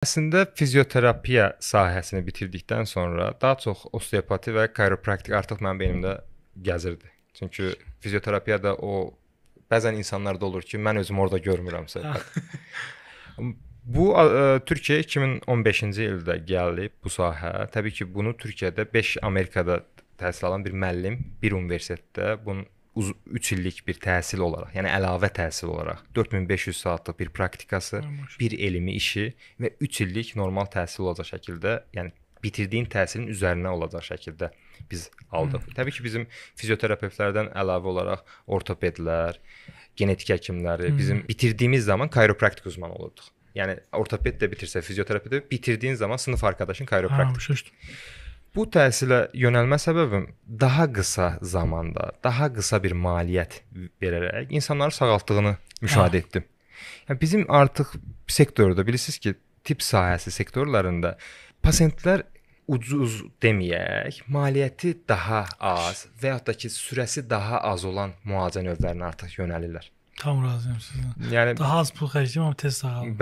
Əslində fizioterapiya sahəsini bitirdikdən sonra daha çox osteopati və chiropraktik artıq mənim beynimdə gəzirdi. Çünki fizioterapiyada o bəzən insanlarda olur ki, mən özümü orada görmürəmsə. Bu Türkiyəyə 2015-ci ildə gəlib bu sahə. Təbii ki, bunu Türkiyədə 5 Amerikada təhsil alan bir müəllim bir universitetdə bunun 3 illik bir təhsil olaraq, yəni əlavə təhsil olaraq 4500 saatlıq bir praktikası, bir elmi işi və 3 illik normal təhsil olacaq şəkildə, yəni bitirdiyin təhsilin üzərinə olacaq şəkildə biz aldıq. Təbii ki, bizim fizioterapevtlərdən əlavə olaraq ortopedlər, genetik həkimləri, bizim bitirdiyimiz zaman chiropraktik uzmanı olurduq. Yəni ortoped də bitirsə, fizioterapi də bitirdiyin zaman sınıf arkadaşın chiropraktik. Bu təhsilə yönəlmə səbəbim daha qısa zamanda, daha qısa bir maliyyət verərək insanları sağaltdığını müşahidə etdim. Yəni bizim artıq sektorda bilirsiniz ki, tibb sahəsi sektorlarında pasientlər ucuz deməyək, maliyyəti daha az və yaxud da ki, sürəsi daha az olan müalicə növlərinə artıq yönəlirlər. Tam razıyam sizlə. Yəni daha az pul xərcləyirəm, amma tez sağalım.